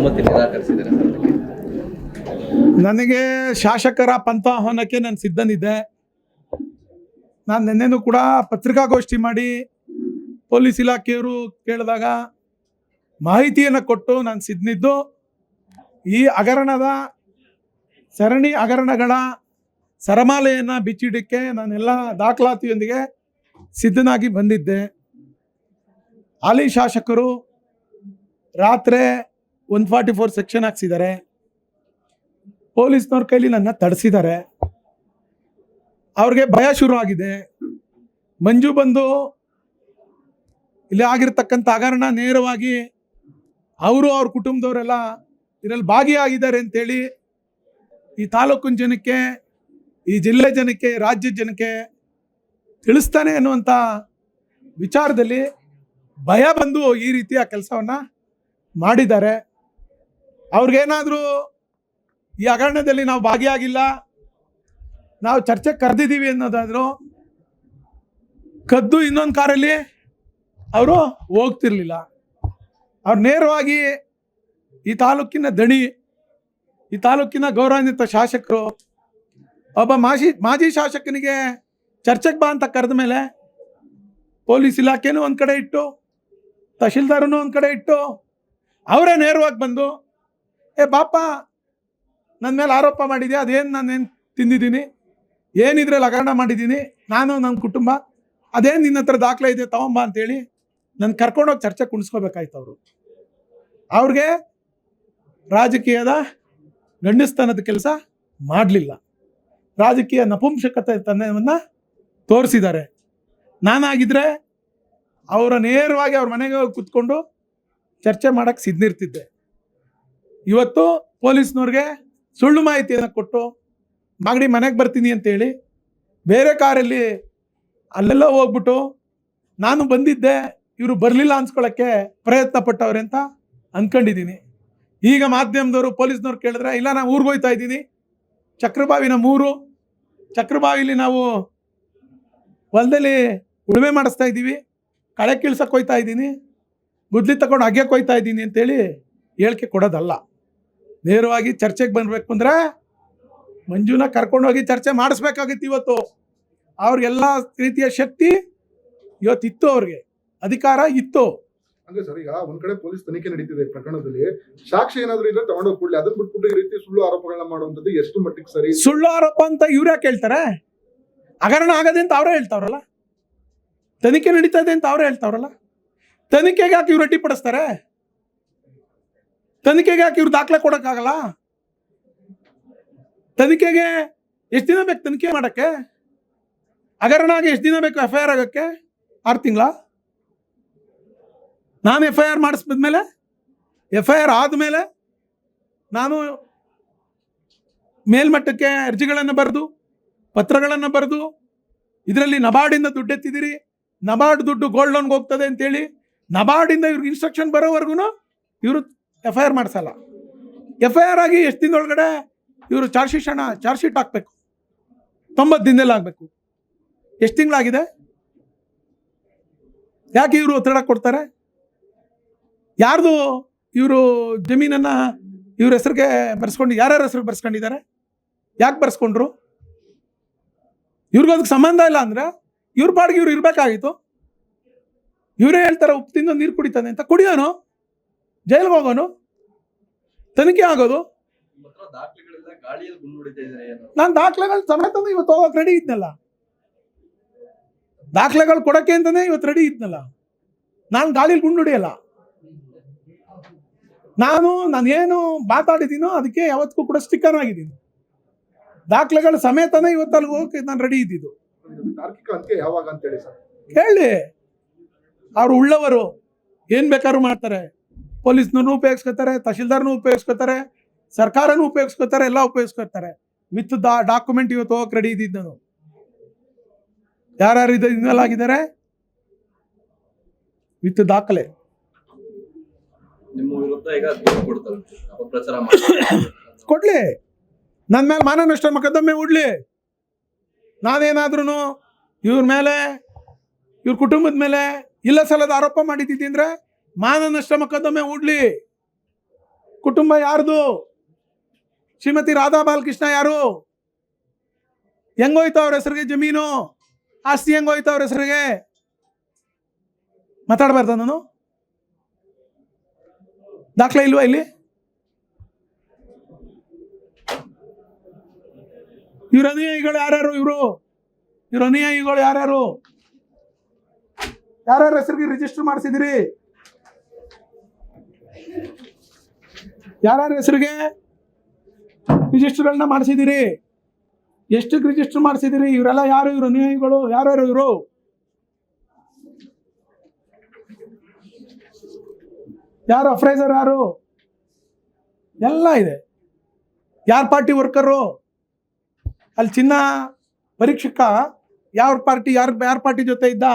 ಅನುಮತಿ ನಿರಾಕರಿಸಿದ್ದಾರೆ ಸರ್ ಅದಕ್ಕೆ. ನನಗೆ ಶಾಸಕರ ಪಂಥಾಹ್ವಾನಕ್ಕೆ ನಾನು ಸಿದ್ಧನಿದ್ದೆ. ನಾನು ನಿನ್ನೆನೂ ಕೂಡ ಪತ್ರಿಕಾಗೋಷ್ಠಿ ಮಾಡಿ ಪೊಲೀಸ್ ಇಲಾಖೆಯವರು ಕೇಳಿದಾಗ ಮಾಹಿತಿಯನ್ನು ಕೊಟ್ಟು ನಾನು ಸಿದ್ಧನಿದ್ದು ಈ ಹಗರಣದ ಸರಣಿ ಹಗರಣಗಳ ಸರಮಾಲೆಯನ್ನು ಬಿಚ್ಚಿಡಕ್ಕೆ ನಾನೆಲ್ಲ ದಾಖಲಾತಿಯೊಂದಿಗೆ ಸಿದ್ಧನಾಗಿ ಬಂದಿದ್ದೆ. ಹಾಲಿ ಶಾಸಕರು ರಾತ್ರಿ 144 ಸೆಕ್ಷನ್ ಹಾಕ್ಸಿದ್ದಾರೆ. ಪೊಲೀಸ್ನವ್ರ ಕೈಲಿ ನನ್ನ ತಡಿಸಿದ್ದಾರೆ. ಅವ್ರಿಗೆ ಭಯ ಶುರು ಆಗಿದೆ. ಮಂಜು ಬಂದು ಇಲ್ಲಿ ಆಗಿರ್ತಕ್ಕಂಥ ಹಗರಣ ನೇರವಾಗಿ ಅವರು ಅವ್ರ ಕುಟುಂಬದವರೆಲ್ಲ ಇದರಲ್ಲಿ ಭಾಗಿಯಾಗಿದ್ದಾರೆ ಅಂತೇಳಿ ಈ ತಾಲೂಕಿನ ಜನಕ್ಕೆ, ಈ ಜಿಲ್ಲೆ ಜನಕ್ಕೆ, ರಾಜ್ಯದ ಜನಕ್ಕೆ ತಿಳಿಸ್ತಾನೆ ಅನ್ನುವಂಥ ವಿಚಾರದಲ್ಲಿ ಭಯ ಬಂದು ಈ ರೀತಿಯ ಕೆಲಸವನ್ನು ಮಾಡಿದ್ದಾರೆ. ಅವ್ರಿಗೇನಾದರೂ ಈ ಹಗರಣದಲ್ಲಿ ನಾವು ಭಾಗಿಯಾಗಿಲ್ಲ, ನಾವು ಚರ್ಚೆಗೆ ಕರೆದಿದ್ದೀವಿ ಅನ್ನೋದಾದರೂ ಕದ್ದು ಇನ್ನೊಂದು ಕಾರಲ್ಲಿ ಅವರು ಹೋಗ್ತಿರ್ಲಿಲ್ಲ. ಅವ್ರು ನೇರವಾಗಿ ಈ ತಾಲೂಕಿನ ದಣಿ, ಈ ತಾಲೂಕಿನ ಗೌರವಾನ್ವಿತ ಶಾಸಕರು, ಒಬ್ಬ ಮಾಜಿ ಶಾಸಕನಿಗೆ ಚರ್ಚೆಗೆ ಬಾ ಅಂತ ಕರೆದ ಮೇಲೆ ಪೊಲೀಸ್ ಇಲಾಖೆನೂ ಒಂದು ಕಡೆ ಇಟ್ಟು, ತಹಶೀಲ್ದಾರನೂ ಒಂದು ಕಡೆ ಇಟ್ಟು, ಅವರೇ ನೇರವಾಗಿ ಬಂದು ಬಾಪ ನನ್ನ ಮೇಲೆ ಆರೋಪ ಮಾಡಿದ್ಯಾ, ಅದೇನು ನಾನೇನು ತಿಂದಿದ್ದೀನಿ, ಏನಿದ್ರಲ್ಲಿ ಹಗರಣ ಮಾಡಿದ್ದೀನಿ, ನಾನು ನನ್ನ ಕುಟುಂಬ, ಅದೇನು ನಿನ್ನ ಹತ್ರ ದಾಖಲೆ ಇದೆ ತಗೊಂಬ ಅಂತೇಳಿ ನನ್ನ ಕರ್ಕೊಂಡೋಗಿ ಚರ್ಚೆ ಕುಣಿಸ್ಕೋಬೇಕಾಯ್ತು. ಅವ್ರಿಗೆ ರಾಜಕೀಯದ ಗಂಡಸ್ತನದ ಕೆಲಸ ಮಾಡಲಿಲ್ಲ, ರಾಜಕೀಯ ನಪುಂಸಕತೆ ತನ್ನವನ್ನು ತೋರಿಸಿದ್ದಾರೆ. ನಾನಾಗಿದ್ದರೆ ಅವರ ನೇರವಾಗಿ ಅವ್ರ ಮನೆಗೆ ಹೋಗಿ ಕೂತ್ಕೊಂಡು ಚರ್ಚೆ ಮಾಡೋಕ್ಕೆ ಸಿದ್ಧಿರ್ತಿದ್ದೆ. ಇವತ್ತು ಪೊಲೀಸ್ನವ್ರಿಗೆ ಸುಳ್ಳು ಮಾಹಿತಿಯನ್ನು ಕೊಟ್ಟು ಮಾಗಡಿ ಮನೆಗೆ ಬರ್ತೀನಿ ಅಂತೇಳಿ ಬೇರೆ ಕಾರಲ್ಲಿ ಅಲ್ಲೆಲ್ಲ ಹೋಗ್ಬಿಟ್ಟು ನಾನು ಬಂದಿದ್ದೆ, ಇವರು ಬರಲಿಲ್ಲ ಅನ್ಸ್ಕೊಳ್ಳೋಕ್ಕೆ ಪ್ರಯತ್ನ ಪಟ್ಟವ್ರೆ ಅಂತ ಅಂದ್ಕೊಂಡಿದ್ದೀನಿ. ಈಗ ಮಾಧ್ಯಮದವರು ಪೊಲೀಸ್ನವ್ರು ಕೇಳಿದ್ರೆ ಇಲ್ಲ ನಾನು ಊರಿಗೆ ಹೋಗ್ತಾ ಇದ್ದೀನಿ, ಚಕ್ರಬಾವಿನ 3 ಚಕ್ರಬಾವಿಲಿ ನಾವು ಹೊಲದಲ್ಲಿ ಉಳುಮೆ ಮಾಡಿಸ್ತಾ ಇದ್ದೀವಿ, ಕಳೆ ಕೀಳ್ಸಕ್ಕೆ ಹೋಗ್ತಾ ಇದ್ದೀನಿ, ಗುದ್ಲಿ ತಗೊಂಡು ಅಗ್ಯಕ್ಕೆ ಹೋಗ್ತಾ ಇದ್ದೀನಿ ಅಂತೇಳಿ ಹೇಳಿಕೆ ಕೊಡೋದಲ್ಲ. ನೇರವಾಗಿ ಚರ್ಚೆಗೆ ಬರಬೇಕು ಅಂದರೆ ಮಂಜುನ ಕರ್ಕೊಂಡೋಗಿ ಚರ್ಚೆ ಮಾಡಿಸ್ಬೇಕಾಗಿತ್ತು. ಇವತ್ತು ಅವ್ರಿಗೆಲ್ಲ ರೀತಿಯ ಶಕ್ತಿ ಇವತ್ತಿತ್ತು, ಅವ್ರಿಗೆ ಅಧಿಕಾರ ಇತ್ತು. ಅಂದ್ರೆ ಸರ್, ಈಗ ಒಂದ್ ಕಡೆ ಪೊಲೀಸ್ ತನಿಖೆ ನಡೀತಿದೆ ಪ್ರಕರಣದಲ್ಲಿ, ಸಾಕ್ಷಿ ಏನಾದ್ರು ಇದ್ರೆ ತಗೊಂಡೋಗಿ ಕೂಡಲೇ ಅದನ್ನ ಬಿಟ್ಬಿಟ್ಟು ಈ ರೀತಿ ಸುಳ್ಳು ಆರೋಪಗಳನ್ನ ಮಾಡುವಂಥದ್ದು ಎಷ್ಟು ಮಟ್ಟಿಗೆ ಸರಿ? ಸುಳ್ಳು ಆರೋಪ ಅಂತ ಇವ್ರು ಯಾಕೆ ಹೇಳ್ತಾರೆ? ಹಗರಣ ಆಗದೆ ಅಂತ ಅವರೇ ಹೇಳ್ತಾವ್ರಲ್ಲ, ತನಿಖೆ ನಡೀತಾ ಇದೆ ಅಂತ ಅವರೇ ಹೇಳ್ತಾವ್ರಲ್ಲ. ತನಿಖೆಗೆ ಯಾಕೆ ಇವ್ರು ಅಡ್ಡಿಪಡಿಸ್ತಾರೆ? ತನಿಖೆಗೆ ಯಾಕೆ ಇವ್ರು ದಾಖಲೆ ಕೊಡೋಕ್ಕಾಗಲ್ಲ? ತನಿಖೆಗೆ ಎಷ್ಟು ದಿನ ಬೇಕು ತನಿಖೆ ಮಾಡೋಕ್ಕೆ? ಹಗರಣ ಆಗಿ ಎಷ್ಟು ದಿನ ಬೇಕು FIR ಆಗೋಕ್ಕೆ? 6 ತಿಂಗಳ? ನಾನು FIR ಮಾಡಿಸ್ಬಿದ್ಮೇಲೆ, FIR ಆದಮೇಲೆ ನಾನು ಮೇಲ್ಮಟ್ಟಕ್ಕೆ ಅರ್ಜಿಗಳನ್ನು ಬರೆದು, ಪತ್ರಗಳನ್ನು ಬರೆದು, ಇದರಲ್ಲಿ ನಬಾರ್ಡಿಂದ ದುಡ್ಡು ಎತ್ತಿದ್ದೀರಿ, ನಬಾರ್ಡ್ ದುಡ್ಡು ಗೋಲ್ಡ್ ಲೋನ್ಗೆ ಹೋಗ್ತದೆ ಅಂತೇಳಿ ನಬಾರ್ಡಿಂದ ಇವ್ರಿಗೆ ಇನ್ಸ್ಟ್ರಕ್ಷನ್ ಬರೋವರೆಗೂ ಇವರು FIR ಮಾಡಿಸಲ್ಲ. FIR ಆಗಿ ಎಷ್ಟು ದಿನದೊಳಗಡೆ ಇವರು ಚಾರ್ಜ್ ಶೀಟ್ ಹಾಕಬೇಕು, 90 ದಿನದಲ್ಲಿ ಆಗಬೇಕು. ಎಷ್ಟು ತಿಂಗಳಾಗಿದೆ? ಯಾಕೆ ಇವರು ಒತ್ತಡ ಕೊಡ್ತಾರೆ? ಯಾರ್ದು ಇವರು ಜಮೀನನ್ನು ಇವ್ರ ಹೆಸರಿಗೆ ಬರ್ಸ್ಕೊಂಡು, ಯಾರ್ಯಾರ ಹೆಸರಿಗೆ ಬರ್ಸ್ಕೊಂಡಿದ್ದಾರೆ? ಯಾಕೆ ಬರ್ಸ್ಕೊಂಡ್ರು? ಇವ್ರಿಗದಕ್ಕೆ ಸಂಬಂಧ ಇಲ್ಲ ಅಂದರೆ ಇವ್ರ ಪಾಡಿಗೆ ಇವ್ರು ಇರಬೇಕಾಗಿತ್ತು. ಇವರೇ ಹೇಳ್ತಾರೆ ಉಪ್ಪು ತಿಂದು ನೀರು ಕುಡಿತಾನೆ ಅಂತ. ಕುಡಿಯೋನು, ಜೈಲಿಗೆ ಹೋಗೋನು, ತನಿಖೆ ಆಗೋದು. ನಾನು ದಾಖಲೆಗಳು ಸಮೇತ ಇವತ್ತು ಹೋಗೋಕೆ ರೆಡಿ ಇದ್ನಲ್ಲ, ದಾಖಲೆಗಳು ಕೊಡೋಕ್ಕೆ ಅಂತಾನೆ ಇವತ್ತು ರೆಡಿ ಇದ್ನಲ್ಲ. ನಾನು ಗಾಳಿಲಿ ಗುಂಡು ಹೊಡಿಯಲ್ಲ. ನಾನೇನು ಮಾತಾಡಿದ್ದೀನೋ ಅದಕ್ಕೆ ಯಾವತ್ತಿಗೂ ಕೂಡ ಸ್ಟಿಕ್ಕರ್ ಆಗಿದ್ದೀನಿ. ದಾಖಲೆಗಳ ಸಮೇತನೇ ಇವತ್ತು ಅಲ್ಲಿ ಹೋಗಕ್ಕೆ ನಾನು ರೆಡಿ ಇದ್ದಿದ್ದು. ತಾರ್ಕಿಕ ಅಂತ್ಯ ಯಾವಾಗ ಅಂತ ಹೇಳಿ ಸರ್ ಹೇಳಿ. ಅವರು ಉಳ್ಳವರು ಏನು ಬೇಕಾದ್ರೂ ಮಾಡ್ತಾರೆ. ಪೊಲೀಸ್ನೂ ಉಪಯೋಗಿಸ್ಕೊತಾರೆ, ತಹಶೀಲ್ದಾರ್ನೂ ಉಪಯೋಗಿಸ್ಕೊತಾರೆ, ಸರ್ಕಾರನೂ ಉಪಯೋಗಿಸ್ಕೊತಾರೆ, ಎಲ್ಲ ಉಪಯೋಗಿಸ್ಕೊತಾರೆ. ವಿತ್ ಡಾಕ್ಯುಮೆಂಟ್ ಇವತ್ತು ಹೋಗಕ್ಕೆ ರೆಡಿ ಇದ್ದಿದ್ದು ನಾನು. ಯಾರ್ಯಾರು ಇನ್ವಾಲ್ವ್ ಆಗಿದ್ದಾರೆ ವಿತ್ ದಾಖಲೆ. ನಿಮ್ಮ ವಿರುದ್ಧ ಈಗ ಅಪಪ್ರಚಾರ ಕೊಡ್ಲಿ, ನನ್ನ ಮೇಲೆ ಮಾನನಷ್ಟ ಮೊಕದ್ದಮೆ ಉಡ್ಲಿ. ನಾನೇನಾದ್ರೂ ಇವ್ರ ಮೇಲೆ, ಇವ್ರ ಕುಟುಂಬದ ಮೇಲೆ ಇಲ್ಲ ಸಲ್ಲದ ಆರೋಪ ಮಾಡಿದ್ದೀನಿ ಅಂದರೆ ಮಾನನಷ್ಟ ಮೊಕದ್ದಮೆ ಉಡ್ಲಿ, ಕುಟುಂಬ ಯಾರ್ದು? ಶ್ರೀಮತಿ ರಾಧಾ ಬಾಲಕೃಷ್ಣ ಯಾರು? ಹೆಂಗೋಯ್ತು ಅವ್ರ ಹೆಸರಿಗೆ ಜಮೀನು, ಆಸ್ತಿ ಹೆಂಗೋಯ್ತು ಅವ್ರ ಹೆಸರಿಗೆ? ಮಾತಾಡಬಾರ್ದ ನಾನು? ದಾಖಲೆ ಇಲ್ವಾ ಇಲ್ಲಿ? ಇವ್ರ ಅನುಯಾಯಿಗಳು ಯಾರ್ಯಾರು? ಇವ್ರ ಅನುಯಾಯಿಗಳು ಯಾರ್ಯಾರು? ಯಾರ್ಯಾರ ಹೆಸರಿಗೆ ರಿಜಿಸ್ಟರ್ ಮಾಡಿಸಿದಿರಿ? ಯಾರ್ಯಾರ ಹೆಸರಿಗೆ ರಿಜಿಸ್ಟರ್ಗಳನ್ನ ಮಾಡಿಸಿದಿರಿ? ಎಷ್ಟಕ್ಕೆ ರಿಜಿಸ್ಟರ್ ಮಾಡಿಸಿದಿರಿ? ಇವರೆಲ್ಲ ಯಾರು? ಇವ್ರ ಅನುಯಾಯಿಗಳು ಯಾರ್ಯಾರು? ಇವರು ಯಾರು? ಅಫ್ರೈಸರ್ ಯಾರು? ಎಲ್ಲ ಇದೆ. ಯಾರ ಪಾರ್ಟಿ ವರ್ಕರು? ಅಲ್ಲಿ ಚಿನ್ನ ಪರೀಕ್ಷಕ ಯಾವ ಪಾರ್ಟಿ, ಯಾರ ಪಾರ್ಟಿ ಜೊತೆ ಇದ್ದ?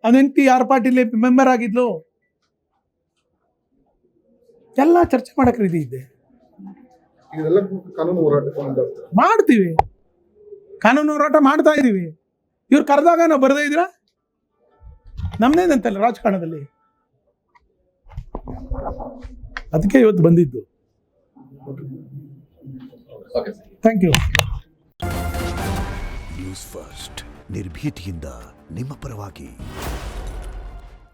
ಅವನೆಂತಿ ಯಾರ ಪಾರ್ಟಿಲಿ ಮೆಂಬರ್ ಆಗಿದ್ಲು? ಎಲ್ಲ ಚರ್ಚೆ ಮಾಡಕ್ಕೆ ರೀತಿ ಇದೆ. ಇದೆಲ್ಲ ಕಾನೂನು ಹೋರಾಟ ಮಾಡ್ತೀವಿ, ಕಾನೂನು ಹೋರಾಟ ಮಾಡ್ತಾ ಇದ್ದೀವಿ. ಇವ್ರು ಕರೆದಾಗ ನಾವು ಬರದೇ ಇದ್ದೀರಾ? ನಮ್ದೇನಂತಲ್ಲ ರಾಜಕಾರಣದಲ್ಲಿ. ಅದಕ್ಕೆ ಇವತ್ತು ಬಂದಿದ್ದು. Okay sir. Thank you. News first ನಿರ್ಭೀತಿಯಿಂದ ನಿಮ್ಮ ಪರವಾಗಿ.